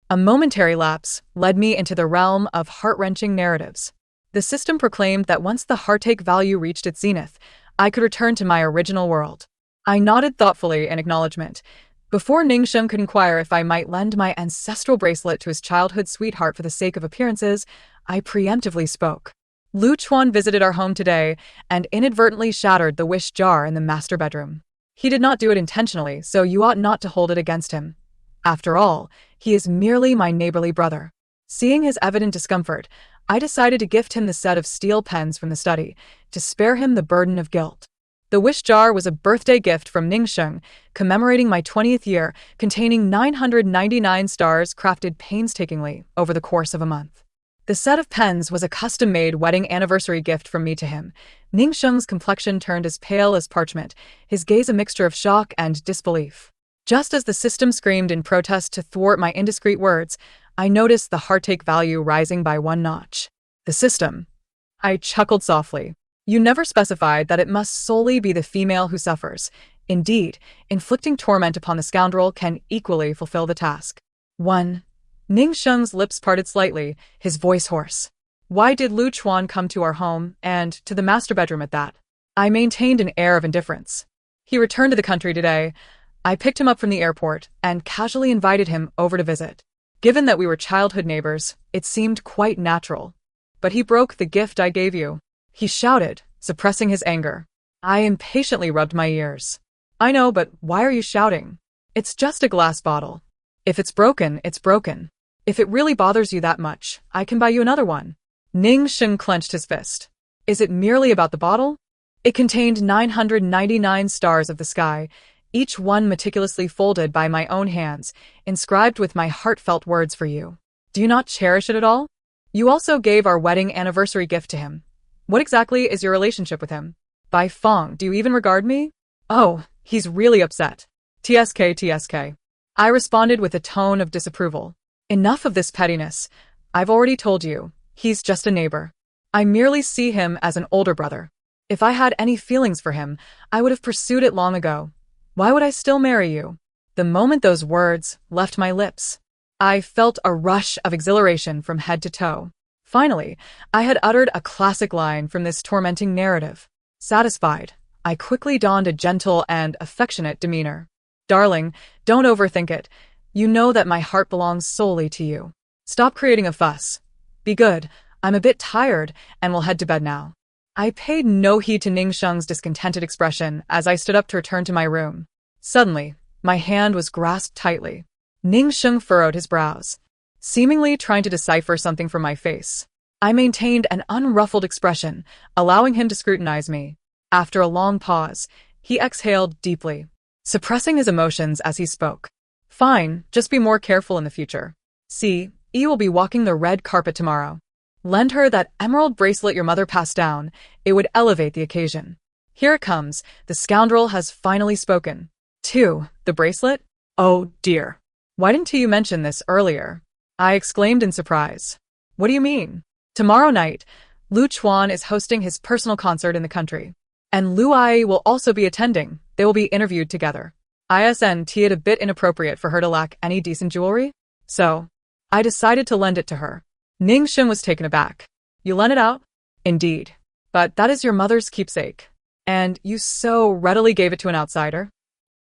A momentary lapse led me into the realm of heart-wrenching narratives. The system proclaimed that once the heartache value reached its zenith, I could return to my original world. I nodded thoughtfully in acknowledgement. Before Ningsheng could inquire if I might lend my ancestral bracelet to his childhood sweetheart for the sake of appearances, I preemptively spoke. Lu Chuan visited our home today and inadvertently shattered the wish jar in the master bedroom. He did not do it intentionally, so you ought not to hold it against him. After all, he is merely my neighborly brother. Seeing his evident discomfort, I decided to gift him the set of steel pens from the study, to spare him the burden of guilt. The wish jar was a birthday gift from Ningsheng, commemorating my 20th year, containing 999 stars crafted painstakingly over the course of a month. The set of pens was a custom-made wedding anniversary gift from me to him. Ningsheng's complexion turned as pale as parchment, his gaze a mixture of shock and disbelief. Just as the system screamed in protest to thwart my indiscreet words, I noticed the heartache value rising by one notch. The system. I chuckled softly. You never specified that it must solely be the female who suffers. Indeed, inflicting torment upon the scoundrel can equally fulfill the task. 1. Ningsheng's lips parted slightly, his voice hoarse. Why did Lu Chuan come to our home, and to the master bedroom at that? I maintained an air of indifference. He returned to the country today. I picked him up from the airport and casually invited him over to visit. Given that we were childhood neighbors, it seemed quite natural. But he broke the gift I gave you. He shouted, suppressing his anger. I impatiently rubbed my ears. I know, but why are you shouting? It's just a glass bottle. If it's broken, it's broken. If it really bothers you that much, I can buy you another one. Ningsheng clenched his fist. Is it merely about the bottle? It contained 999 stars of the sky, each one meticulously folded by my own hands, inscribed with my heartfelt words for you. Do you not cherish it at all? You also gave our wedding anniversary gift to him. What exactly is your relationship with him? By Fong, do you even regard me? Oh, he's really upset. TSK, TSK. I responded with a tone of disapproval. Enough of this pettiness. I've already told you, he's just a neighbor. I merely see him as an older brother. If I had any feelings for him, I would have pursued it long ago. Why would I still marry you? The moment those words left my lips, I felt a rush of exhilaration from head to toe. Finally, I had uttered a classic line from this tormenting narrative. Satisfied, I quickly donned a gentle and affectionate demeanor. Darling, don't overthink it. You know that my heart belongs solely to you. Stop creating a fuss. Be good. I'm a bit tired and will head to bed now. I paid no heed to Ningsheng's discontented expression as I stood up to return to my room. Suddenly, my hand was grasped tightly. Ningsheng furrowed his brows, seemingly trying to decipher something from my face. I maintained an unruffled expression, allowing him to scrutinize me. After a long pause, he exhaled deeply, suppressing his emotions as he spoke. Fine, just be more careful in the future. See, E will be walking the red carpet tomorrow. Lend her that emerald bracelet your mother passed down. It would elevate the occasion. Here it comes. The scoundrel has finally spoken. 2. The bracelet? Oh, dear. Why didn't you mention this earlier? I exclaimed in surprise. What do you mean? Tomorrow night, Lu Chuan is hosting his personal concert in the country. And Lu Ai will also be attending. They will be interviewed together. Isn't it a bit inappropriate for her to lack any decent jewelry? So, I decided to lend it to her. Ningsheng was taken aback. You lent it out? Indeed. But that is your mother's keepsake. And you so readily gave it to an outsider?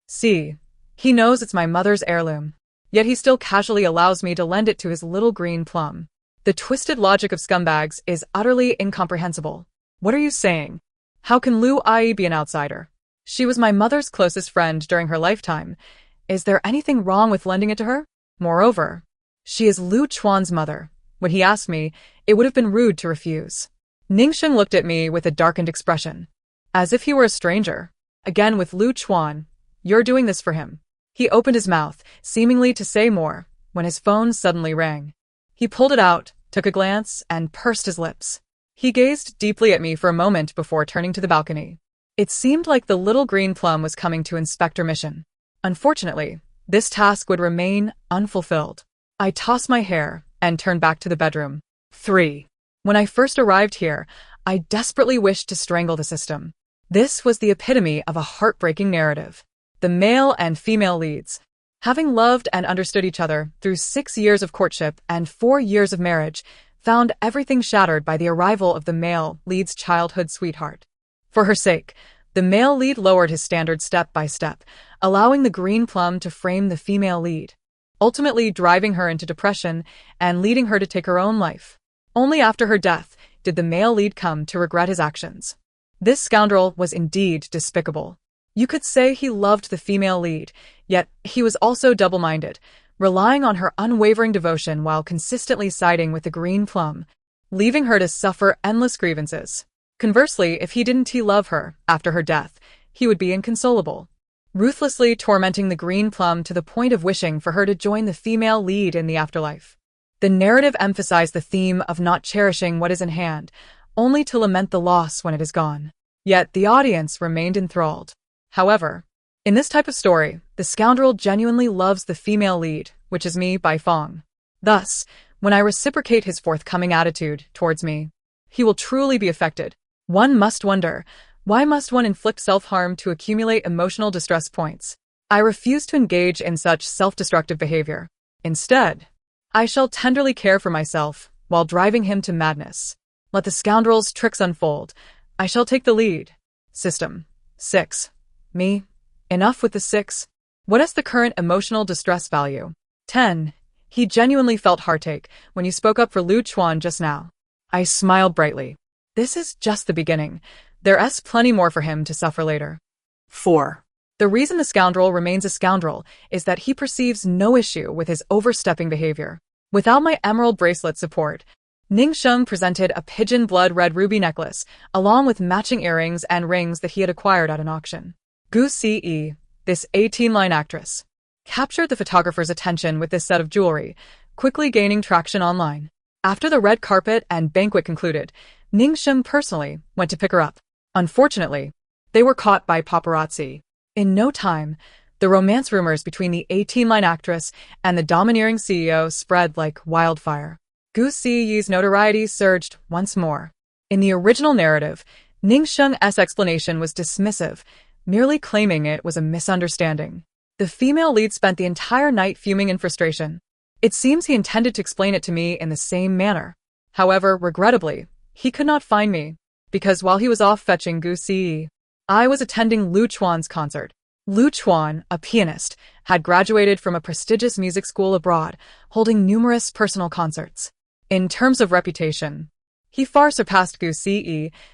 See, he knows it's my mother's heirloom. Yet he still casually allows me to lend it to his little green plum. The twisted logic of scumbags is utterly incomprehensible. What are you saying? How can Lu Ai be an outsider? She was my mother's closest friend during her lifetime. Is there anything wrong with lending it to her? Moreover, she is Lu Chuan's mother. When he asked me, it would have been rude to refuse. Ningsheng looked at me with a darkened expression, as if he were a stranger. Again with Lu Chuan, you're doing this for him. He opened his mouth, seemingly to say more, when his phone suddenly rang. He pulled it out, took a glance, and pursed his lips. He gazed deeply at me for a moment before turning to the balcony. It seemed like the little green plum was coming to inspect her mission. Unfortunately, this task would remain unfulfilled. I tossed my hair and turned back to the bedroom. 3. When I first arrived here, I desperately wished to strangle the system. This was the epitome of a heartbreaking narrative. The male and female leads Having loved and understood each other through 6 years of courtship and 4 years of marriage, found everything shattered by the arrival of the male lead's childhood sweetheart. For her sake, the male lead lowered his standards step by step, allowing the green plum to frame the female lead, ultimately driving her into depression and leading her to take her own life. Only after her death did the male lead come to regret his actions. This scoundrel was indeed despicable. You could say he loved the female lead, yet he was also double-minded, relying on her unwavering devotion while consistently siding with the green plum, leaving her to suffer endless grievances. Conversely, if he didn't love her after her death, he would be inconsolable, ruthlessly tormenting the green plum to the point of wishing for her to join the female lead in the afterlife. The narrative emphasized the theme of not cherishing what is in hand, only to lament the loss when it is gone. Yet the audience remained enthralled. However, in this type of story, the scoundrel genuinely loves the female lead, which is me by Fong. Thus, when I reciprocate his forthcoming attitude towards me, he will truly be affected. One must wonder, why must one inflict self-harm to accumulate emotional distress points? I refuse to engage in such self-destructive behavior. Instead, I shall tenderly care for myself while driving him to madness. Let the scoundrel's tricks unfold. I shall take the lead. System 6. Me. Enough with the 6. What is the current emotional distress value? 10. He genuinely felt heartache when you spoke up for Lu Chuan just now. I smiled brightly. This is just the beginning. There's plenty more for him to suffer later. 4. The reason the scoundrel remains a scoundrel is that he perceives no issue with his overstepping behavior. Without my emerald bracelet support, Ning Sheng presented a pigeon blood red ruby necklace, along with matching earrings and rings that he had acquired at an auction. Gu Ce, this 18-line actress, captured the photographer's attention with this set of jewelry, quickly gaining traction online. After the red carpet and banquet concluded, Ning Sheng personally went to pick her up. Unfortunately, they were caught by paparazzi. In no time, the romance rumors between the 18-line actress and the domineering CEO spread like wildfire. Gu Ce's notoriety surged once more. In the original narrative, Ning Sheng's explanation was dismissive, merely claiming it was a misunderstanding. The female lead spent the entire night fuming in frustration. It seems he intended to explain it to me in the same manner. However, regrettably, he could not find me, because while he was off fetching Gu Ce, I was attending Lu Chuan's concert. Lu Chuan, a pianist, had graduated from a prestigious music school abroad, holding numerous personal concerts. In terms of reputation, he far surpassed Gu Ce,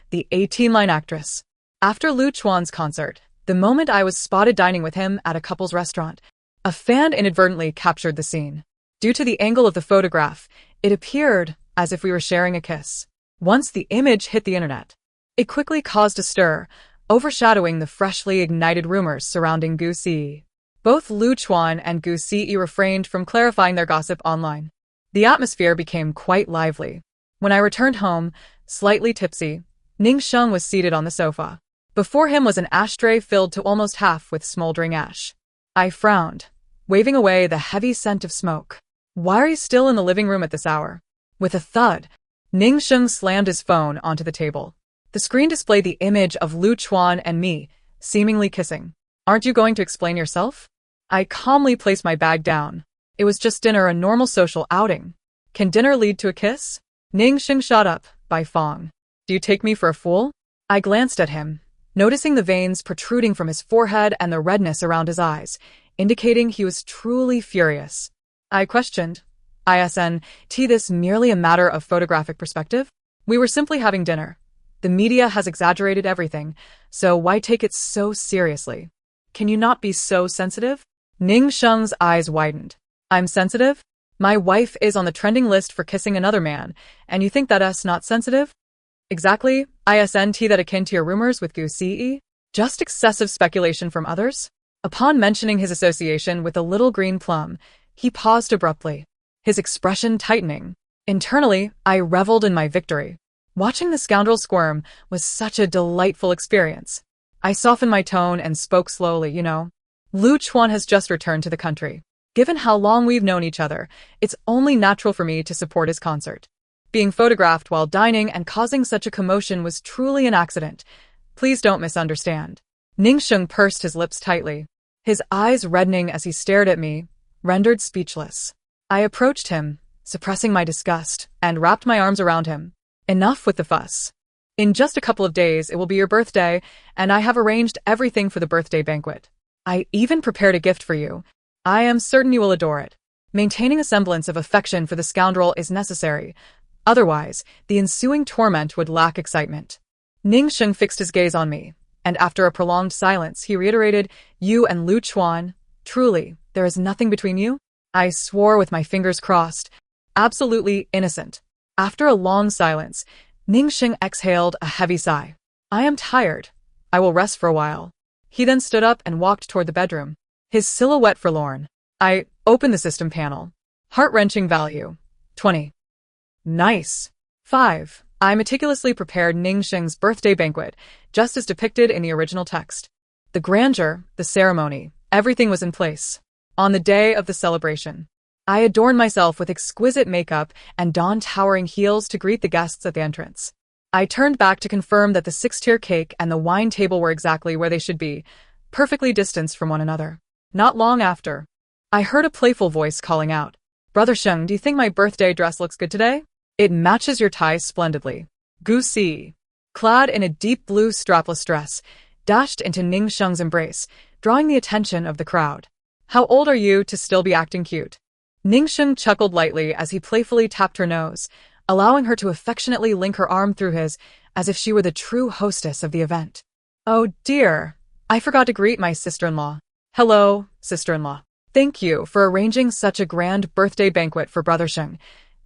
the 18-line actress. After Lu Chuan's concert, the moment I was spotted dining with him at a couple's restaurant, a fan inadvertently captured the scene. Due to the angle of the photograph, it appeared as if we were sharing a kiss. Once the image hit the internet, it quickly caused a stir, overshadowing the freshly ignited rumors surrounding Gu Ce. Both Lu Chuan and Gu Ce refrained from clarifying their gossip online. The atmosphere became quite lively. When I returned home, slightly tipsy, Ning Sheng was seated on the sofa. Before him was an ashtray filled to almost half with smoldering ash. I frowned, waving away the heavy scent of smoke. Why are you still in the living room at this hour? With a thud, Ning Sheng slammed his phone onto the table. The screen displayed the image of Lu Chuan and me, seemingly kissing. Aren't you going to explain yourself? I calmly placed my bag down. It was just dinner, a normal social outing. Can dinner lead to a kiss? Ning Sheng shot up, by Fong. Do you take me for a fool? I glanced at him, noticing the veins protruding from his forehead and the redness around his eyes, indicating he was truly furious. I questioned, "Isn't this merely a matter of photographic perspective? We were simply having dinner. The media has exaggerated everything, so why take it so seriously? Can you not be so sensitive?" Ning Sheng's eyes widened. I'm sensitive? My wife is on the trending list for kissing another man, and you think that's not sensitive? Exactly, isn't that akin to your rumors with Gu Ce? Just excessive speculation from others? Upon mentioning his association with the little green plum, he paused abruptly, his expression tightening. Internally, I reveled in my victory. Watching the scoundrel squirm was such a delightful experience. I softened my tone and spoke slowly, Lu Chuan has just returned to the country. Given how long we've known each other, it's only natural for me to support his concert. Being photographed while dining and causing such a commotion was truly an accident. Please don't misunderstand. Ning Sheng pursed his lips tightly. his eyes reddening as he stared at me, rendered speechless. I approached him, suppressing my disgust, and wrapped my arms around him. Enough with the fuss. In just a couple of days, it will be your birthday, and I have arranged everything for the birthday banquet. I even prepared a gift for you. I am certain you will adore it. Maintaining a semblance of affection for the scoundrel is necessary. Otherwise, the ensuing torment would lack excitement. Ning Sheng fixed his gaze on me, and after a prolonged silence, he reiterated, "You and Lu Chuan, truly, there is nothing between you?" I swore with my fingers crossed. Absolutely innocent. After a long silence, Ning Sheng exhaled a heavy sigh. "I am tired. I will rest for a while." He then stood up and walked toward the bedroom, his silhouette forlorn. I opened the system panel. Heart-wrenching value, 20. Nice. 5. I meticulously prepared Ning Sheng's birthday banquet, just as depicted in the original text. The grandeur, the ceremony, everything was in place. On the day of the celebration, I adorned myself with exquisite makeup and donned towering heels to greet the guests at the entrance. I turned back to confirm that the 6-tier cake and the wine table were exactly where they should be, perfectly distanced from one another. Not long after, I heard a playful voice calling out, "Brother Sheng, do you think my birthday dress looks good today? It matches your tie splendidly." Gu Si, clad in a deep blue strapless dress, dashed into Ning Sheng's embrace, drawing the attention of the crowd. "How old are you to still be acting cute?" Ning Sheng chuckled lightly as he playfully tapped her nose, allowing her to affectionately link her arm through his, as if she were the true hostess of the event. "Oh dear, I forgot to greet my sister-in-law." "Hello, sister-in-law. Thank you for arranging such a grand birthday banquet for Brother Sheng.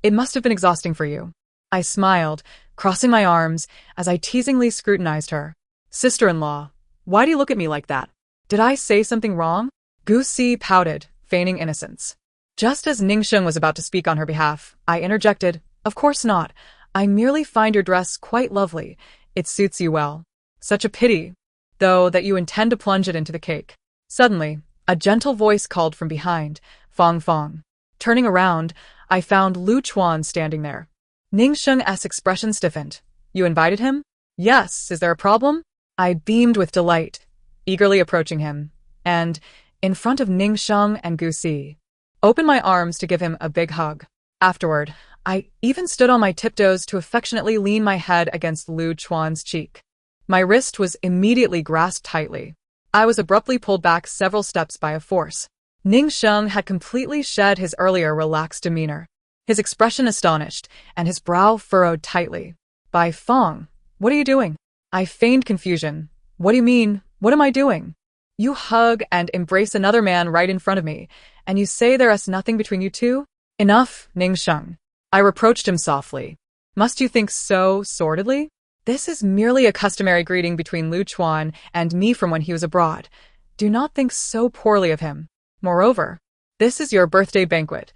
It must have been exhausting for you." I smiled, crossing my arms as I teasingly scrutinized her. "Sister-in-law, why do you look at me like that? Did I say something wrong?" Gu Si pouted, feigning innocence. Just as Ning Sheng was about to speak on her behalf, I interjected, "Of course not. I merely find your dress quite lovely. It suits you well. Such a pity, though, that you intend to plunge it into the cake." Suddenly, a gentle voice called from behind, "Fong Fong." Turning around, I found Lu Chuan standing there. Ning Sheng's expression stiffened. "You invited him?" "Yes, is there a problem?" I beamed with delight, eagerly approaching him, and, in front of Ning Sheng and Gu Si, opened my arms to give him a big hug. Afterward, I even stood on my tiptoes to affectionately lean my head against Lu Chuan's cheek. My wrist was immediately grasped tightly. I was abruptly pulled back several steps by a force. Ning Sheng had completely shed his earlier relaxed demeanor, his expression astonished, and his brow furrowed tightly. "By Fong, what are you doing?" I feigned confusion. "What do you mean? What am I doing? You hug and embrace another man right in front of me, and you say there is nothing between you two?" "Enough, Ning Sheng." I reproached him softly. "Must you think so sordidly? This is merely a customary greeting between Lu Chuan and me from when he was abroad. Do not think so poorly of him. Moreover, this is your birthday banquet.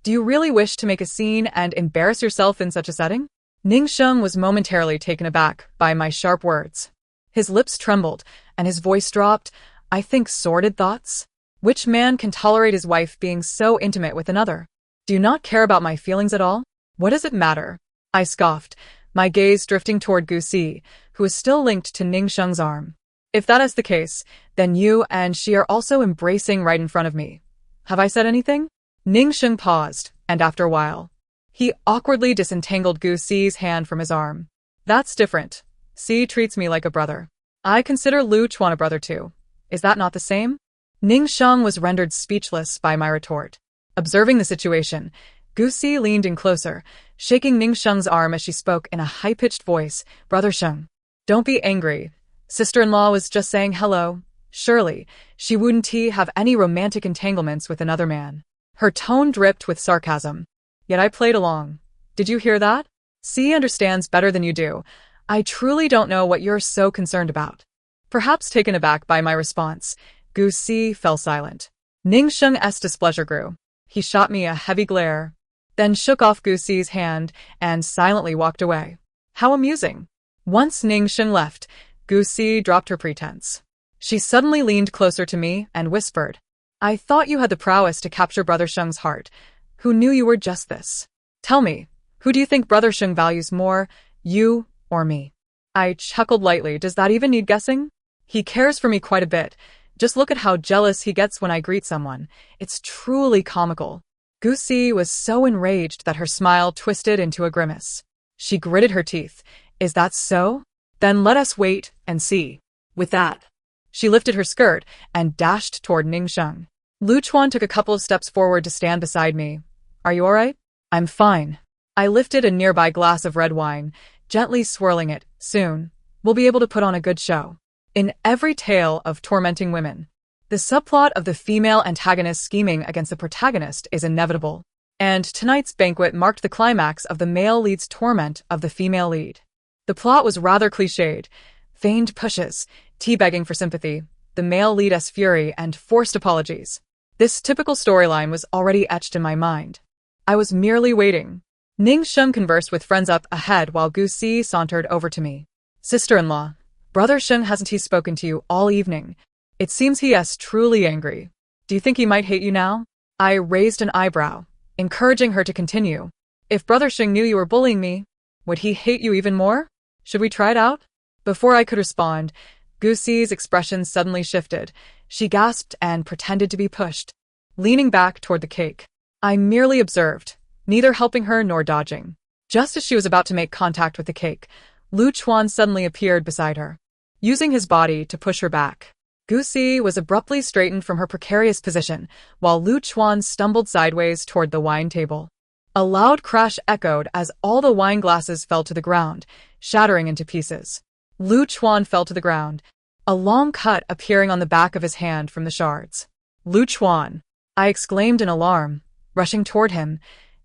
Do you really wish to make a scene and embarrass yourself in such a setting?" Ning Sheng was momentarily taken aback by my sharp words. His lips trembled, and his voice dropped. "I think sordid thoughts? Which man can tolerate his wife being so intimate with another? Do you not care about my feelings at all? What does it matter?" I scoffed, my gaze drifting toward Gu Si, who was still linked to Ning Sheng's arm. "If that is the case, then you and she are also embracing right in front of me. Have I said anything?" Ning Sheng paused, and after a while, he awkwardly disentangled Gu Si's hand from his arm. "That's different. Si treats me like a brother. I consider Lu Chuan a brother too. Is that not the same?" Ning Sheng was rendered speechless by my retort. Observing the situation, Gu Si leaned in closer, shaking Ning Sheng's arm as she spoke in a high-pitched voice. "Brother Sheng, don't be angry. Sister-in-law was just saying hello. Surely, she wouldn't have any romantic entanglements with another man." Her tone dripped with sarcasm. Yet I played along. "Did you hear that? Si understands better than you do. I truly don't know what you're so concerned about." Perhaps taken aback by my response, Gu Si fell silent. Ning Sheng's displeasure grew. He shot me a heavy glare, then shook off Gu Si's hand and silently walked away. How amusing. Once Ning Sheng left, Gu Si dropped her pretense. She suddenly leaned closer to me and whispered, "I thought you had the prowess to capture Brother Sheng's heart. Who knew you were just this? Tell me, who do you think Brother Sheng values more, you or me?" I chuckled lightly. "Does that even need guessing? He cares for me quite a bit. Just look at how jealous he gets when I greet someone. It's truly comical. Gusi was so enraged that her smile twisted into a grimace. She gritted her teeth. Is that so? Then let us wait and see. With that, she lifted her skirt and dashed toward Ningsheng. Lu Chuan took a couple of steps forward to stand beside me. Are you all right? I'm fine. I lifted a nearby glass of red wine, gently swirling it. Soon, we'll be able to put on a good show. In every tale of tormenting women, the subplot of the female antagonist scheming against the protagonist is inevitable. And tonight's banquet marked the climax of the male lead's torment of the female lead. The plot was rather cliched. Feigned pushes, teabagging for sympathy, the male lead's fury, and forced apologies. This typical storyline was already etched in my mind. I was merely waiting. Ningsheng conversed with friends up ahead while Gusi sauntered over to me. Sister-in-law, Brother Sheng hasn't he spoken to you all evening? It seems he is truly angry. Do you think he might hate you now? I raised an eyebrow, encouraging her to continue. If Brother Sheng knew you were bullying me, would he hate you even more? Should we try it out? Before I could respond, Gusi's expression suddenly shifted. She gasped and pretended to be pushed, leaning back toward the cake. I merely observed, neither helping her nor dodging. Just as she was about to make contact with the cake, Lu Chuan suddenly appeared beside her, using his body to push her back. Gusi was abruptly straightened from her precarious position, while Lu Chuan stumbled sideways toward the wine table. A loud crash echoed as all the wine glasses fell to the ground, shattering into pieces. Lu Chuan fell to the ground, a long cut appearing on the back of his hand from the shards. Lu Chuan! I exclaimed in alarm, rushing toward him,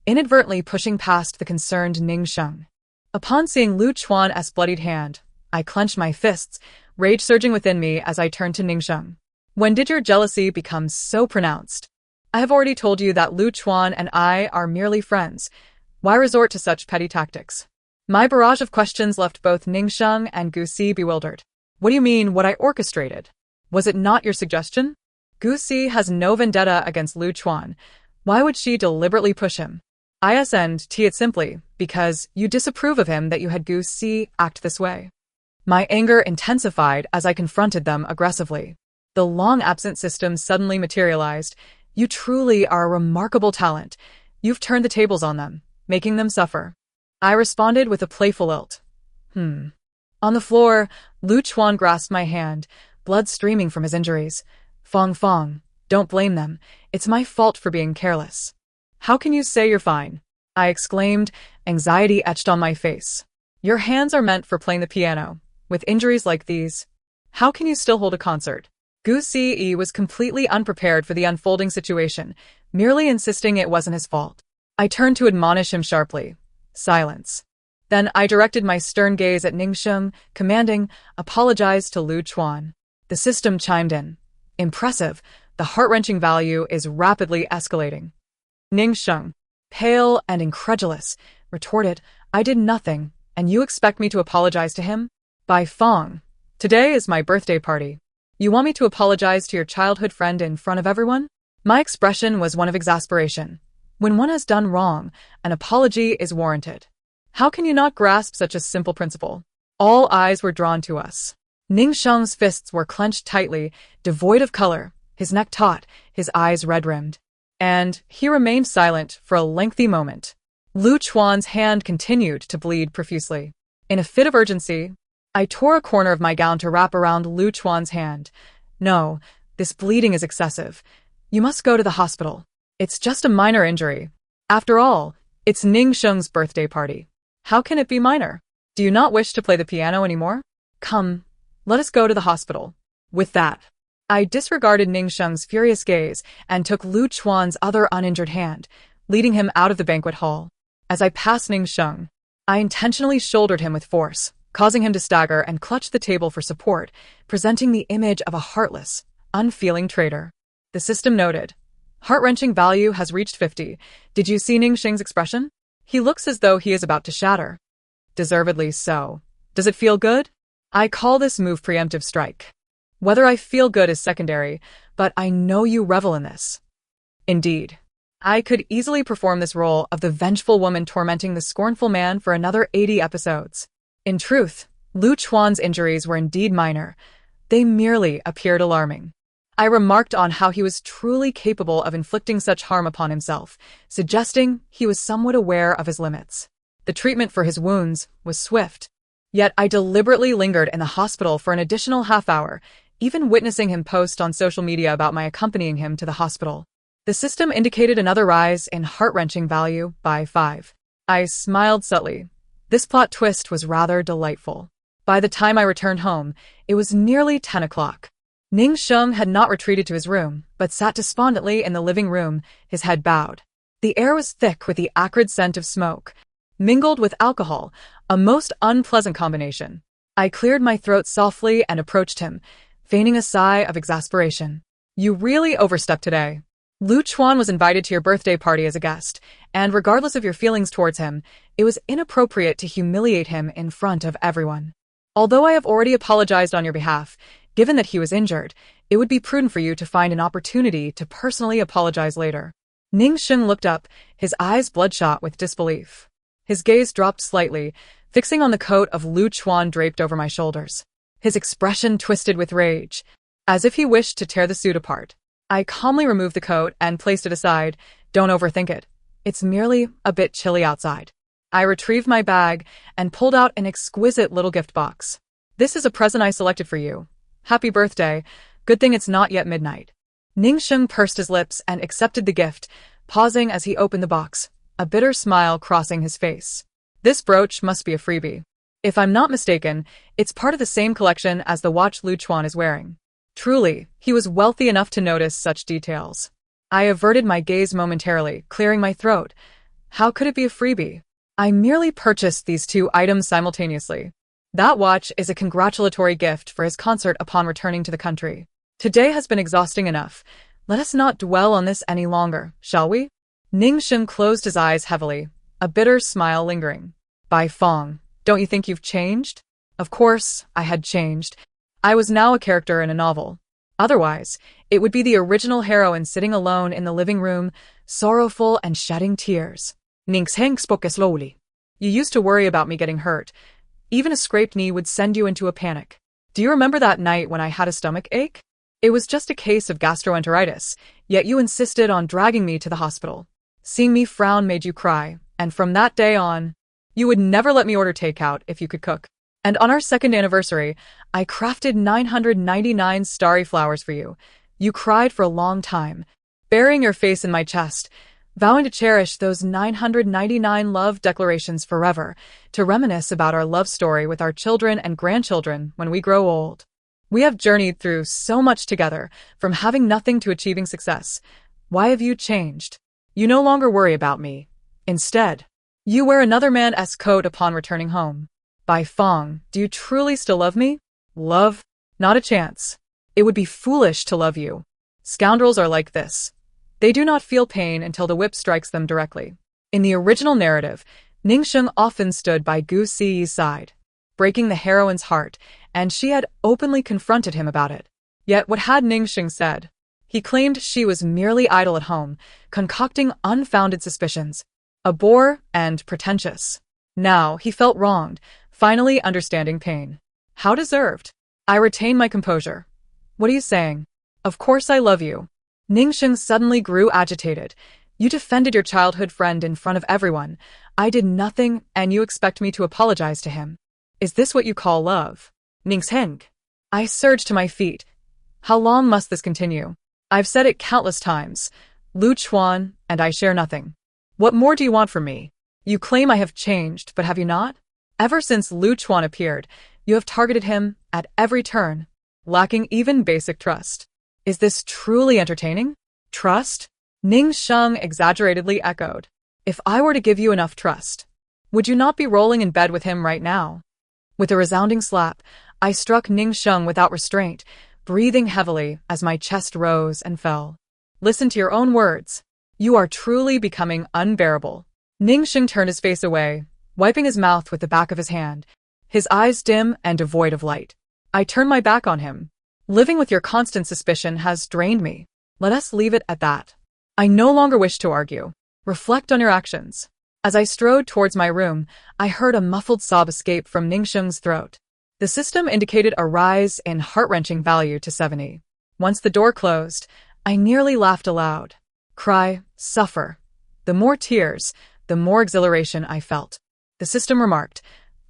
inadvertently pushing past the concerned Ningsheng. Upon seeing Lu Chuan's bloodied hand, I clenched my fists, rage surging within me as I turned to Ningsheng. When did your jealousy become so pronounced? I have already told you that Lu Chuan and I are merely friends. Why resort to such petty tactics? My barrage of questions left both Ningsheng and Gusi bewildered. What do you mean, what I orchestrated? Was it not your suggestion? Gusi has no vendetta against Lu Chuan. Why would she deliberately push him? Isn't it simply because you disapprove of him that you had Gusi act this way? My anger intensified as I confronted them aggressively. The long-absent system suddenly materialized. You truly are a remarkable talent. You've turned the tables on them, making them suffer. I responded with a playful lilt. On the floor, Lu Chuan grasped my hand, blood streaming from his injuries. Fong, don't blame them. It's my fault for being careless. How can you say you're fine? I exclaimed, anxiety etched on my face. Your hands are meant for playing the piano. With injuries like these, how can you still hold a concert? Gusi was completely unprepared for the unfolding situation, merely insisting it wasn't his fault. I turned to admonish him sharply. Silence. Then I directed my stern gaze at Ningsheng, commanding, apologize to Lu Chuan. The system chimed in. Impressive. The heart-wrenching value is rapidly escalating. Ningsheng, pale and incredulous, retorted, I did nothing, and you expect me to apologize to him? By Fong, today is my birthday party. You want me to apologize to your childhood friend in front of everyone? My expression was one of exasperation. When one has done wrong, an apology is warranted. How can you not grasp such a simple principle? All eyes were drawn to us. Ningsheng's fists were clenched tightly, devoid of color, his neck taut, his eyes red-rimmed. And he remained silent for a lengthy moment. Lu Chuan's hand continued to bleed profusely. In a fit of urgency, I tore a corner of my gown to wrap around Lu Chuan's hand. No, this bleeding is excessive. You must go to the hospital. It's just a minor injury. After all, it's Ningsheng's birthday party. How can it be minor? Do you not wish to play the piano anymore? Come, let us go to the hospital. With that, I disregarded Ningsheng's furious gaze and took Lu Chuan's other uninjured hand, leading him out of the banquet hall. As I passed Ningsheng, I intentionally shouldered him with force, causing him to stagger and clutch the table for support, presenting the image of a heartless, unfeeling traitor. The system noted. Heart-wrenching value has reached 50. Did you see Ningsheng's expression? He looks as though he is about to shatter. Deservedly so. Does it feel good? I call this move preemptive strike. Whether I feel good is secondary, but I know you revel in this. Indeed. I could easily perform this role of the vengeful woman tormenting the scornful man for another 80 episodes. In truth, Lu Chuan's injuries were indeed minor. They merely appeared alarming. I remarked on how he was truly capable of inflicting such harm upon himself, suggesting he was somewhat aware of his limits. The treatment for his wounds was swift. Yet I deliberately lingered in the hospital for an additional half-hour, even witnessing him post on social media about my accompanying him to the hospital. The system indicated another rise in heart-wrenching value by 5. I smiled subtly. This plot twist was rather delightful. By the time I returned home, it was nearly 10 o'clock. Ning Sheng had not retreated to his room, but sat despondently in the living room, his head bowed. The air was thick with the acrid scent of smoke, mingled with alcohol, a most unpleasant combination. I cleared my throat softly and approached him, feigning a sigh of exasperation. You really overstepped today. Lu Chuan was invited to your birthday party as a guest, and regardless of your feelings towards him, it was inappropriate to humiliate him in front of everyone. Although I have already apologized on your behalf, given that he was injured, it would be prudent for you to find an opportunity to personally apologize later. Ning Sheng looked up, his eyes bloodshot with disbelief. His gaze dropped slightly, fixing on the coat of Lu Chuan draped over my shoulders. His expression twisted with rage, as if he wished to tear the suit apart. I calmly removed the coat and placed it aside. Don't overthink it. It's merely a bit chilly outside. I retrieved my bag and pulled out an exquisite little gift box. This is a present I selected for you. Happy birthday. Good thing it's not yet midnight. Ning Sheng pursed his lips and accepted the gift, pausing as he opened the box, a bitter smile crossing his face. This brooch must be a freebie. If I'm not mistaken, it's part of the same collection as the watch Lu Chuan is wearing. Truly, he was wealthy enough to notice such details. I averted my gaze momentarily, clearing my throat. How could it be a freebie? I merely purchased these two items simultaneously. That watch is a congratulatory gift for his concert upon returning to the country. Today has been exhausting enough. Let us not dwell on this any longer, shall we? Ning Sheng closed his eyes heavily, a bitter smile lingering. Bai Fong, don't you think you've changed? Of course, I had changed. I was now a character in a novel. Otherwise, it would be the original heroine sitting alone in the living room, sorrowful and shedding tears. Ning Sheng spoke slowly. You used to worry about me getting hurt. Even a scraped knee would send you into a panic. Do you remember that night when I had a stomach ache? It was just a case of gastroenteritis, yet you insisted on dragging me to the hospital. Seeing me frown made you cry, and from that day on, you would never let me order takeout if you could cook. And on our second anniversary, I crafted 999 starry flowers for you. You cried for a long time, burying your face in my chest, vowing to cherish those 999 love declarations forever, to reminisce about our love story with our children and grandchildren when we grow old. We have journeyed through so much together, from having nothing to achieving success. Why have you changed? You no longer worry about me. Instead, you wear another man's coat upon returning home. Bai Fong, do you truly still love me? Love? Not a chance. It would be foolish to love you. Scoundrels are like this. They do not feel pain until the whip strikes them directly. In the original narrative, Ning Sheng often stood by Gu Siyi's side, breaking the heroine's heart, and she had openly confronted him about it. Yet what had Ning Sheng said? He claimed she was merely idle at home, concocting unfounded suspicions, a bore and pretentious. Now he felt wronged, finally understanding pain. How deserved. I retained my composure. What are you saying? Of course I love you. Ning Sheng suddenly grew agitated. You defended your childhood friend in front of everyone. I did nothing, and you expect me to apologize to him. Is this what you call love? Ning Sheng. I surged to my feet. How long must this continue? I've said it countless times. Lu Chuan and I share nothing. What more do you want from me? You claim I have changed, but have you not? Ever since Lu Chuan appeared, you have targeted him at every turn, lacking even basic trust. Is this truly entertaining? Trust? Ning Sheng exaggeratedly echoed. If I were to give you enough trust, would you not be rolling in bed with him right now? With a resounding slap, I struck Ning Sheng without restraint, breathing heavily as my chest rose and fell. Listen to your own words. You are truly becoming unbearable. Ning Sheng turned his face away, wiping his mouth with the back of his hand, his eyes dim and devoid of light. I turned my back on him. Living with your constant suspicion has drained me. Let us leave it at that. I no longer wish to argue. Reflect on your actions. As I strode towards my room, I heard a muffled sob escape from Ning Sheng's throat. The system indicated a rise in heart-wrenching value to 70. Once the door closed, I nearly laughed aloud. Cry, suffer. The more tears, the more exhilaration I felt. The system remarked,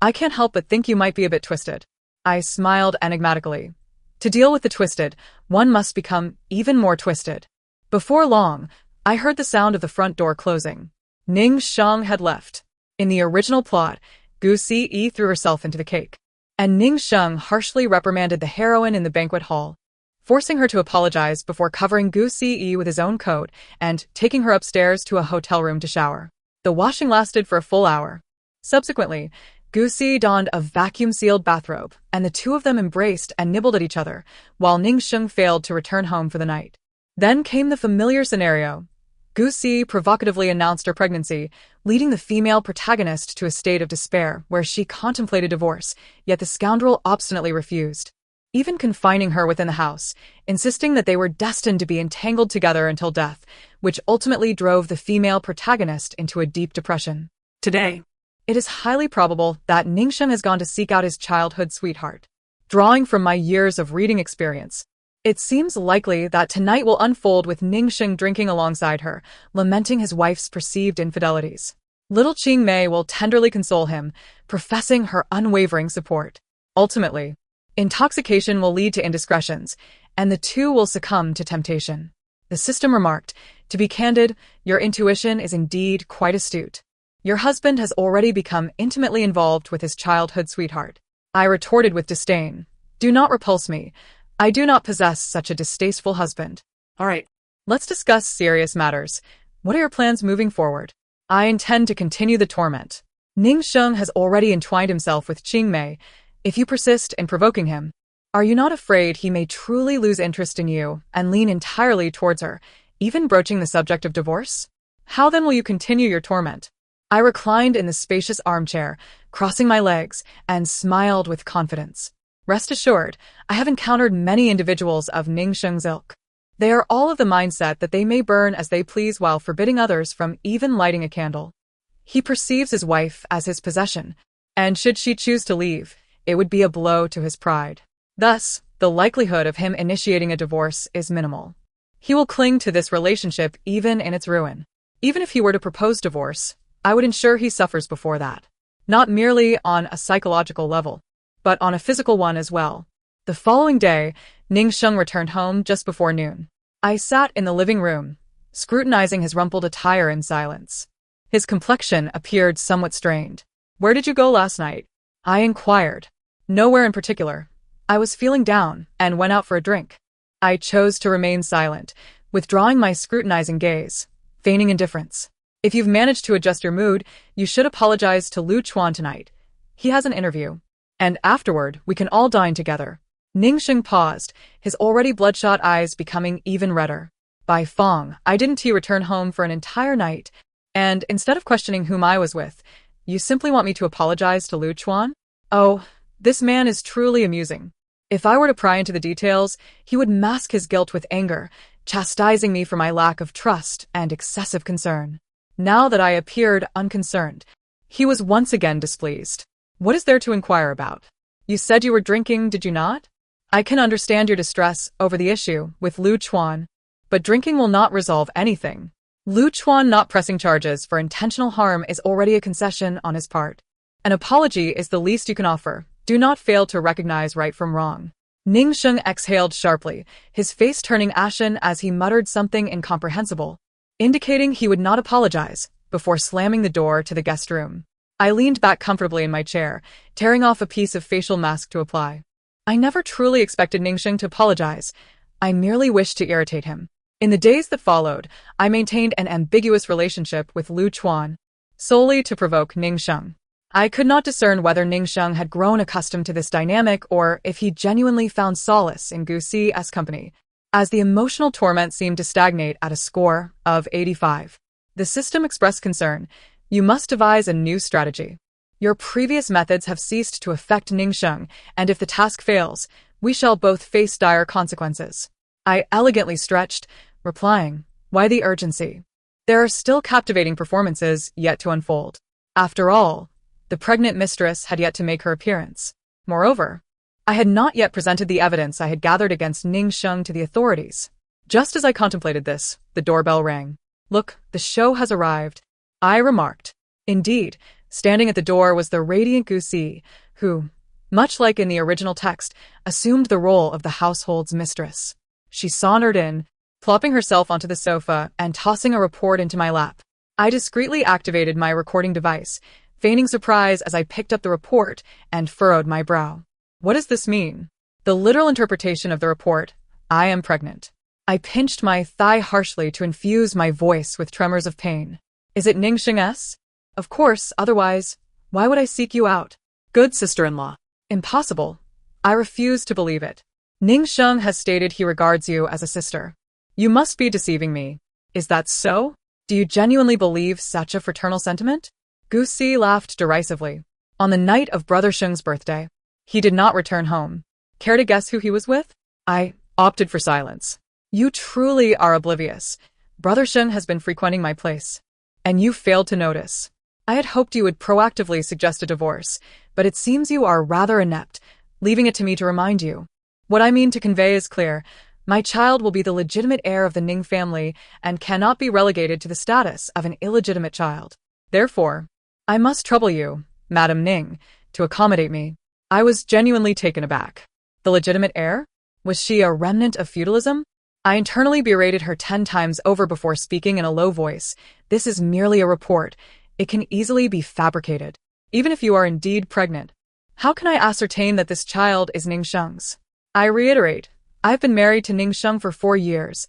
I can't help but think you might be a bit twisted. I smiled enigmatically. To deal with the twisted, one must become even more twisted. Before long, I heard the sound of the front door closing. Ning Sheng had left. In the original plot, Gu Si threw herself into the cake, and Ning Sheng harshly reprimanded the heroine in the banquet hall, forcing her to apologize before covering Gu Si with his own coat and taking her upstairs to a hotel room to shower. The washing lasted for a full hour. Subsequently, Gu Si donned a vacuum-sealed bathrobe, and the two of them embraced and nibbled at each other, while Ning Sheng failed to return home for the night. Then came the familiar scenario. Gu Si provocatively announced her pregnancy, leading the female protagonist to a state of despair where she contemplated divorce, yet the scoundrel obstinately refused, even confining her within the house, insisting that they were destined to be entangled together until death, which ultimately drove the female protagonist into a deep depression. Today, it is highly probable that Ningsheng has gone to seek out his childhood sweetheart. Drawing from my years of reading experience, it seems likely that tonight will unfold with Ningsheng drinking alongside her, lamenting his wife's perceived infidelities. Little Qing Mei will tenderly console him, professing her unwavering support. Ultimately, intoxication will lead to indiscretions, and the two will succumb to temptation. The system remarked, to be candid, your intuition is indeed quite astute. Your husband has already become intimately involved with his childhood sweetheart. I retorted with disdain. Do not repulse me. I do not possess such a distasteful husband. All right, let's discuss serious matters. What are your plans moving forward? I intend to continue the torment. Ning Sheng has already entwined himself with Qing Mei. If you persist in provoking him, are you not afraid he may truly lose interest in you and lean entirely towards her, even broaching the subject of divorce? How then will you continue your torment? I reclined in the spacious armchair, crossing my legs, and smiled with confidence. Rest assured, I have encountered many individuals of Ning Sheng's ilk. They are all of the mindset that they may burn as they please while forbidding others from even lighting a candle. He perceives his wife as his possession, and should she choose to leave, it would be a blow to his pride. Thus, the likelihood of him initiating a divorce is minimal. He will cling to this relationship even in its ruin. Even if he were to propose divorce, I would ensure he suffers before that. Not merely on a psychological level, but on a physical one as well. The following day, Ning Sheng returned home just before noon. I sat in the living room, scrutinizing his rumpled attire in silence. His complexion appeared somewhat strained. Where did you go last night? I inquired. Nowhere in particular. I was feeling down and went out for a drink. I chose to remain silent, withdrawing my scrutinizing gaze, feigning indifference. If you've managed to adjust your mood, you should apologize to Lu Chuan tonight. He has an interview. And afterward, we can all dine together. Ning Sheng paused, his already bloodshot eyes becoming even redder. By Fong, I didn't return home for an entire night, and instead of questioning whom I was with, you simply want me to apologize to Lu Chuan? Oh, this man is truly amusing. If I were to pry into the details, he would mask his guilt with anger, chastising me for my lack of trust and excessive concern. Now that I appeared unconcerned, he was once again displeased. What is there to inquire about? You said you were drinking, did you not? I can understand your distress over the issue with Lu Chuan, but drinking will not resolve anything. Lu Chuan not pressing charges for intentional harm is already a concession on his part. An apology is the least you can offer. Do not fail to recognize right from wrong. Ning Sheng exhaled sharply, his face turning ashen as he muttered something incomprehensible, indicating he would not apologize, before slamming the door to the guest room. I leaned back comfortably in my chair, tearing off a piece of facial mask to apply. I never truly expected Ningsheng to apologize. I merely wished to irritate him. In the days that followed, I maintained an ambiguous relationship with Lu Chuan, solely to provoke Ningsheng. I could not discern whether Ningsheng had grown accustomed to this dynamic or if he genuinely found solace in Gu Si's company, as the emotional torment seemed to stagnate at a score of 85. The system expressed concern. You must devise a new strategy. Your previous methods have ceased to affect Ningsheng, and if the task fails, we shall both face dire consequences. I elegantly stretched, replying, why the urgency? There are still captivating performances yet to unfold. After all, the pregnant mistress had yet to make her appearance. Moreover, I had not yet presented the evidence I had gathered against Ning Sheng to the authorities. Just as I contemplated this, the doorbell rang. "Look, the show has arrived," I remarked. Indeed, standing at the door was the radiant Gu Si, who, much like in the original text, assumed the role of the household's mistress. She sauntered in, plopping herself onto the sofa and tossing a report into my lap. I discreetly activated my recording device, feigning surprise as I picked up the report and furrowed my brow. What does this mean? The literal interpretation of the report: I am pregnant. I pinched my thigh harshly to infuse my voice with tremors of pain. Is it Ning Sheng's? Of course, otherwise, why would I seek you out? Good sister-in-law. Impossible. I refuse to believe it. Ning Sheng has stated he regards you as a sister. You must be deceiving me. Is that so? Do you genuinely believe such a fraternal sentiment? Gu Si laughed derisively. On the night of Brother Sheng's birthday, he did not return home. Care to guess who he was with? I opted for silence. You truly are oblivious. Brother Sheng has been frequenting my place. And you failed to notice. I had hoped you would proactively suggest a divorce, but it seems you are rather inept, leaving it to me to remind you. What I mean to convey is clear. My child will be the legitimate heir of the Ning family and cannot be relegated to the status of an illegitimate child. Therefore, I must trouble you, Madam Ning, to accommodate me. I was genuinely taken aback. The legitimate heir? Was she a remnant of feudalism? I internally berated her 10 times over before speaking in a low voice. This is merely a report. It can easily be fabricated. Even if you are indeed pregnant, how can I ascertain that this child is Ning Sheng's? I reiterate, I've been married to Ning Sheng for 4 years.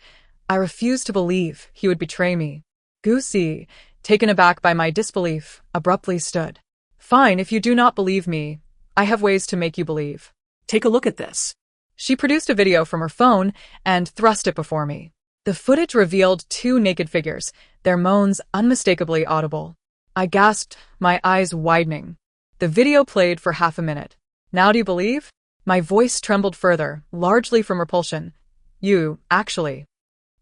I refuse to believe he would betray me. Gu Si, taken aback by my disbelief, abruptly stood. Fine, if you do not believe me, I have ways to make you believe. Take a look at this. She produced a video from her phone and thrust it before me. The footage revealed 2 naked figures, their moans unmistakably audible. I gasped, my eyes widening. The video played for half a minute. Now do you believe? My voice trembled further, largely from repulsion. You, actually.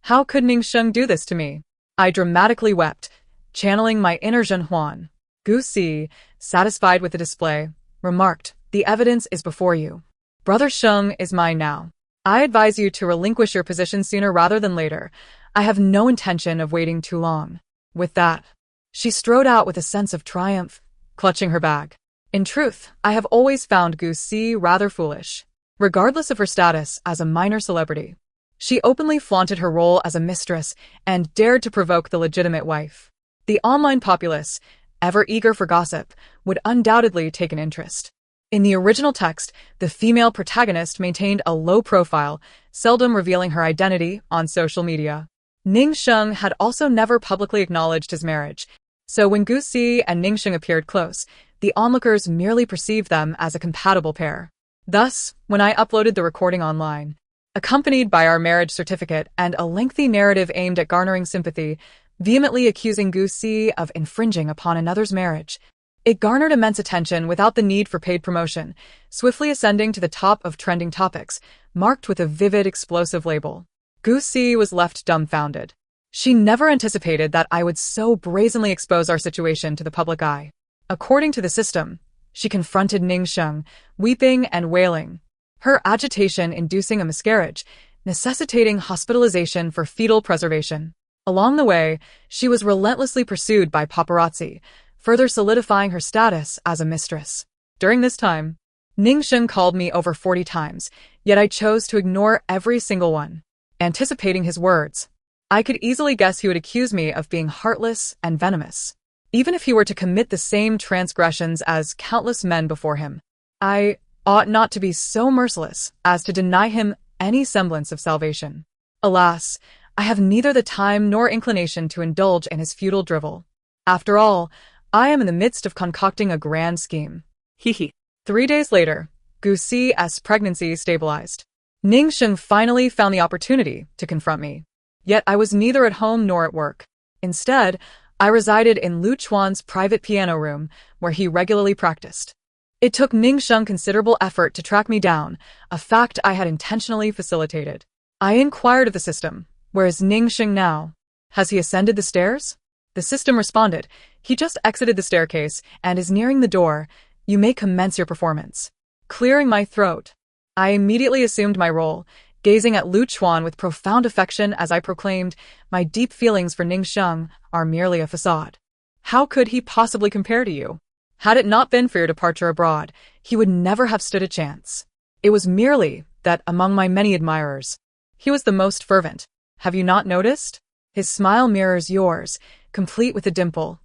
How could Ning Sheng do this to me? I dramatically wept, channeling my inner Zhen Huan. Gu Si, satisfied with the display, remarked, the evidence is before you. Brother Sheng is mine now. I advise you to relinquish your position sooner rather than later. I have no intention of waiting too long. With that, she strode out with a sense of triumph, clutching her bag. In truth, I have always found Gu Si rather foolish. Regardless of her status as a minor celebrity, she openly flaunted her role as a mistress and dared to provoke the legitimate wife. The online populace, ever eager for gossip, would undoubtedly take an interest. In the original text, the female protagonist maintained a low profile, seldom revealing her identity on social media. Ning Sheng had also never publicly acknowledged his marriage, so when Gu Si and Ning Sheng appeared close, the onlookers merely perceived them as a compatible pair. Thus, when I uploaded the recording online, accompanied by our marriage certificate and a lengthy narrative aimed at garnering sympathy, vehemently accusing Gu Si of infringing upon another's marriage, it garnered immense attention without the need for paid promotion, swiftly ascending to the top of trending topics, marked with a vivid, explosive label. Gu Si was left dumbfounded. She never anticipated that I would so brazenly expose our situation to the public eye. According to the system, she confronted Ning Sheng, weeping and wailing, her agitation inducing a miscarriage, necessitating hospitalization for fetal preservation. Along the way, she was relentlessly pursued by paparazzi, further solidifying her status as a mistress. During this time, Ning Sheng called me over 40 times, yet I chose to ignore every single one. Anticipating his words, I could easily guess he would accuse me of being heartless and venomous. Even if he were to commit the same transgressions as countless men before him, I ought not to be so merciless as to deny him any semblance of salvation. Alas, I have neither the time nor inclination to indulge in his futile drivel. After all, I am in the midst of concocting a grand scheme. Hee. 3 days later, Gu Si's pregnancy stabilized. Ning Sheng finally found the opportunity to confront me. Yet I was neither at home nor at work. Instead, I resided in Lu Chuan's private piano room, where he regularly practiced. It took Ning Sheng considerable effort to track me down, a fact I had intentionally facilitated. I inquired of the system, where is Ning Sheng now? Has he ascended the stairs? The system responded, he just exited the staircase and is nearing the door. You may commence your performance. Clearing my throat, I immediately assumed my role, gazing at Lu Chuan with profound affection as I proclaimed, my deep feelings for Ning Sheng are merely a facade. How could he possibly compare to you? Had it not been for your departure abroad, he would never have stood a chance. It was merely that among my many admirers, he was the most fervent. Have you not noticed? His smile mirrors yours, complete with a dimple.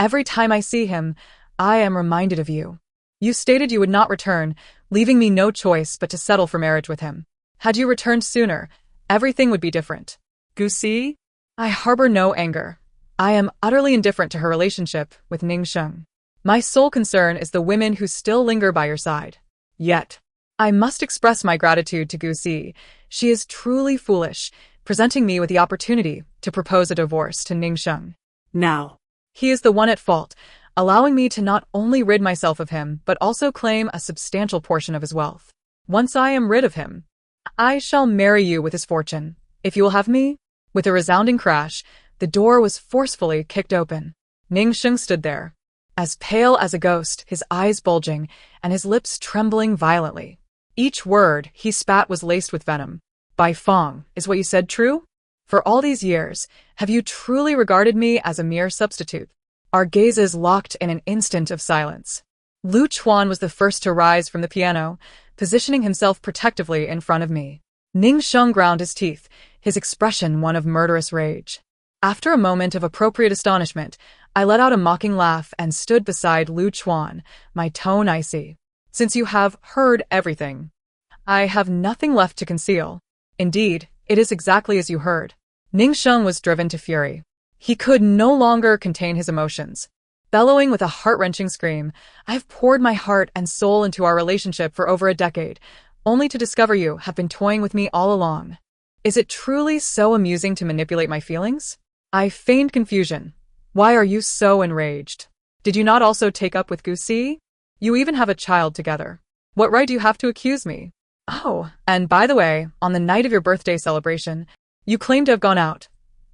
Every time I see him, I am reminded of you. You stated you would not return, leaving me no choice but to settle for marriage with him. Had you returned sooner, everything would be different. Gusi? I harbor no anger. I am utterly indifferent to her relationship with Ning Sheng. My sole concern is the women who still linger by your side. Yet, I must express my gratitude to Gusi. She is truly foolish, presenting me with the opportunity to propose a divorce to Ning Sheng. Now, he is the one at fault, allowing me to not only rid myself of him, but also claim a substantial portion of his wealth. Once I am rid of him, I shall marry you with his fortune, if you will have me. With a resounding crash, the door was forcefully kicked open. Ning Sheng stood there, as pale as a ghost, his eyes bulging, and his lips trembling violently. Each word he spat was laced with venom. Bai Fong, is what you said true? For all these years, have you truly regarded me as a mere substitute? Our gazes locked in an instant of silence. Lu Chuan was the first to rise from the piano, positioning himself protectively in front of me. Ning Sheng ground his teeth, his expression one of murderous rage. After a moment of appropriate astonishment, I let out a mocking laugh and stood beside Lu Chuan, my tone icy. Since you have heard everything, I have nothing left to conceal. Indeed, it is exactly as you heard. Ning Sheng was driven to fury. He could no longer contain his emotions. Bellowing with a heart-wrenching scream, I have poured my heart and soul into our relationship for over a decade, only to discover you have been toying with me all along. Is it truly so amusing to manipulate my feelings? I feigned confusion. Why are you so enraged? Did you not also take up with Gusi? You even have a child together. What right do you have to accuse me? Oh, and by the way, on the night of your birthday celebration, you claimed to have gone out.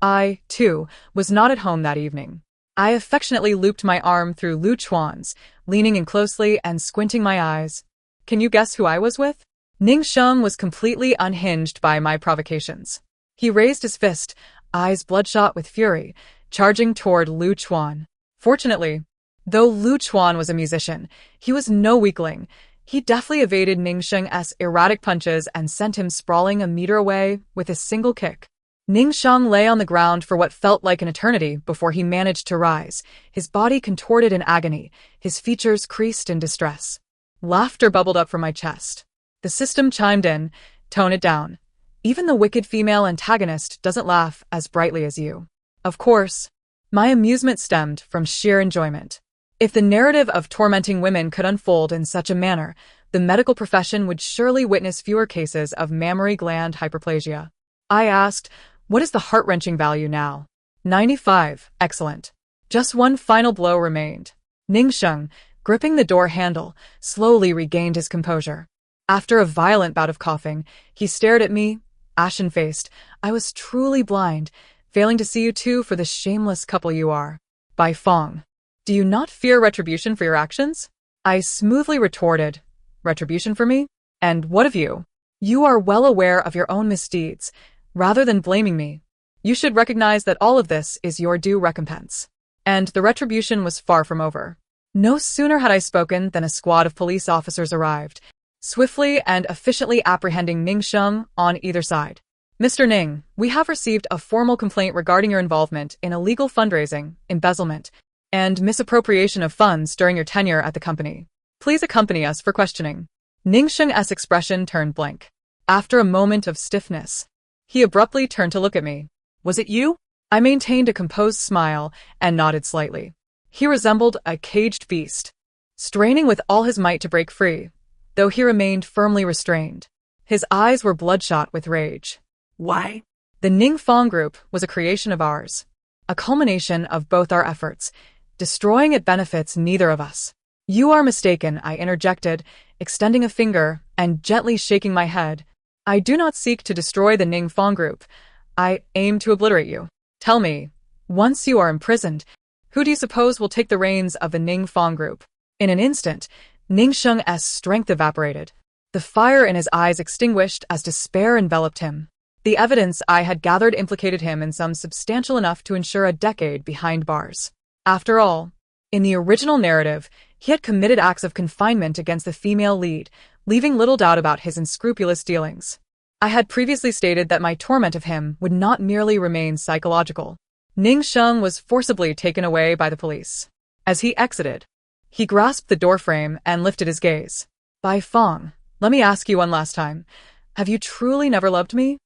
I, too, was not at home that evening. I affectionately looped my arm through Lu Chuan's, leaning in closely and squinting my eyes. Can you guess who I was with? Ning Sheng was completely unhinged by my provocations. He raised his fist, eyes bloodshot with fury, charging toward Lu Chuan. Fortunately, though Lu Chuan was a musician, he was no weakling. He deftly evaded Ning Sheng's erratic punches and sent him sprawling a meter away with a single kick. Ning Sheng lay on the ground for what felt like an eternity before he managed to rise, his body contorted in agony, his features creased in distress. Laughter bubbled up from my chest. The system chimed in, "Tone it down. Even the wicked female antagonist doesn't laugh as brightly as you." Of course, my amusement stemmed from sheer enjoyment. If the narrative of tormenting women could unfold in such a manner, the medical profession would surely witness fewer cases of mammary gland hyperplasia. I asked, what is the heart-wrenching value now? 95. Excellent. Just one final blow remained. Ning Sheng, gripping the door handle, slowly regained his composure. After a violent bout of coughing, he stared at me, ashen-faced. I was truly blind, failing to see you two for the shameless couple you are. Bai Fong. Do you not fear retribution for your actions? I smoothly retorted. Retribution for me? And what of you? You are well aware of your own misdeeds. Rather than blaming me, you should recognize that all of this is your due recompense. And the retribution was far from over. No sooner had I spoken than a squad of police officers arrived, swiftly and efficiently apprehending Ning Sheng on either side. Mr. Ning, we have received a formal complaint regarding your involvement in illegal fundraising, embezzlement, and misappropriation of funds during your tenure at the company. Please accompany us for questioning. Ning Sheng's expression turned blank. After a moment of stiffness, he abruptly turned to look at me. Was it you? I maintained a composed smile and nodded slightly. He resembled a caged beast, straining with all his might to break free, though he remained firmly restrained. His eyes were bloodshot with rage. Why? The Ning Fong Group was a creation of ours, a culmination of both our efforts. Destroying it benefits neither of us. You are mistaken, I interjected, extending a finger and gently shaking my head. I do not seek to destroy the Ning Fong Group. I aim to obliterate you. Tell me, once you are imprisoned, who do you suppose will take the reins of the Ning Fong Group? In an instant, Ning Sheng's strength evaporated. The fire in his eyes extinguished as despair enveloped him. The evidence I had gathered implicated him in some substantial enough to ensure a decade behind bars. After all, in the original narrative, he had committed acts of confinement against the female lead, leaving little doubt about his unscrupulous dealings. I had previously stated that my torment of him would not merely remain psychological. Ning Sheng was forcibly taken away by the police. As he exited, he grasped the doorframe and lifted his gaze. Bai Fong, let me ask you one last time. Have you truly never loved me?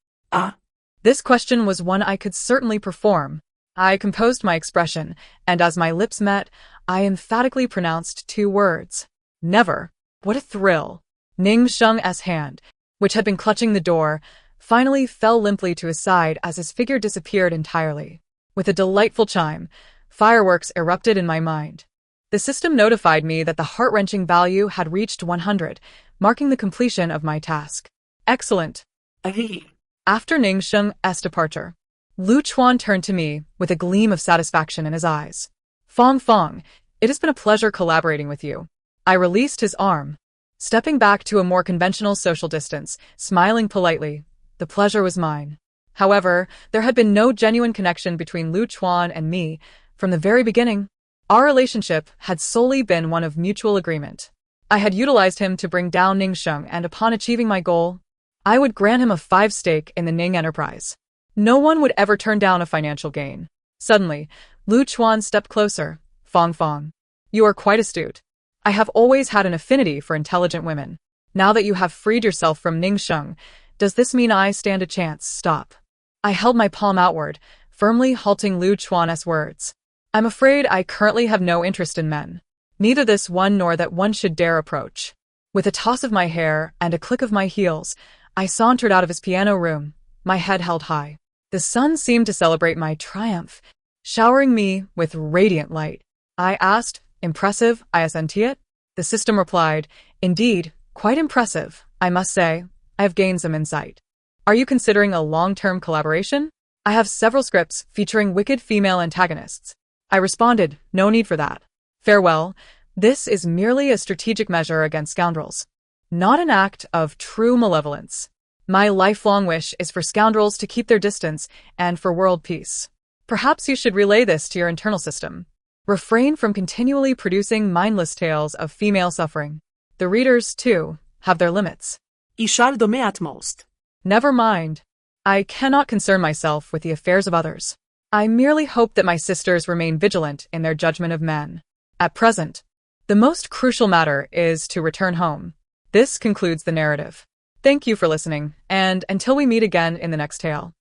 This question was one I could certainly perform. I composed my expression, and as my lips met, I emphatically pronounced 2 words. Never. What a thrill. Ning Sheng's hand, which had been clutching the door, finally fell limply to his side as his figure disappeared entirely. With a delightful chime, fireworks erupted in my mind. The system notified me that the heart-wrenching value had reached 100, marking the completion of my task. Excellent. After Ning Sheng's departure, Lu Chuan turned to me with a gleam of satisfaction in his eyes. Fong, it has been a pleasure collaborating with you. I released his arm, stepping back to a more conventional social distance, smiling politely. The pleasure was mine. However, there had been no genuine connection between Lu Chuan and me from the very beginning. Our relationship had solely been one of mutual agreement. I had utilized him to bring down Ning Sheng, and upon achieving my goal, I would grant him a 5 stake in the Ning enterprise. No one would ever turn down a financial gain. Suddenly, Lu Chuan stepped closer. Fong, you are quite astute. I have always had an affinity for intelligent women. Now that you have freed yourself from Ning Sheng, does this mean I stand a chance? Stop. I held my palm outward, firmly halting Lu Chuan's words. I'm afraid I currently have no interest in men. Neither this one nor that one should dare approach. With a toss of my hair and a click of my heels, I sauntered out of his piano room, my head held high. The sun seemed to celebrate my triumph, showering me with radiant light. I asked, impressive, isn't it? The system replied, indeed, quite impressive, I must say. I have gained some insight. Are you considering a long-term collaboration? I have several scripts featuring wicked female antagonists. I responded, no need for that. Farewell, this is merely a strategic measure against scoundrels. Not an act of true malevolence. My lifelong wish is for scoundrels to keep their distance and for world peace. Perhaps you should relay this to your internal system. Refrain from continually producing mindless tales of female suffering. The readers, too, have their limits. Ishardome at most. Never mind. I cannot concern myself with the affairs of others. I merely hope that my sisters remain vigilant in their judgment of men. At present, the most crucial matter is to return home. This concludes the narrative. Thank you for listening, and until we meet again in the next tale.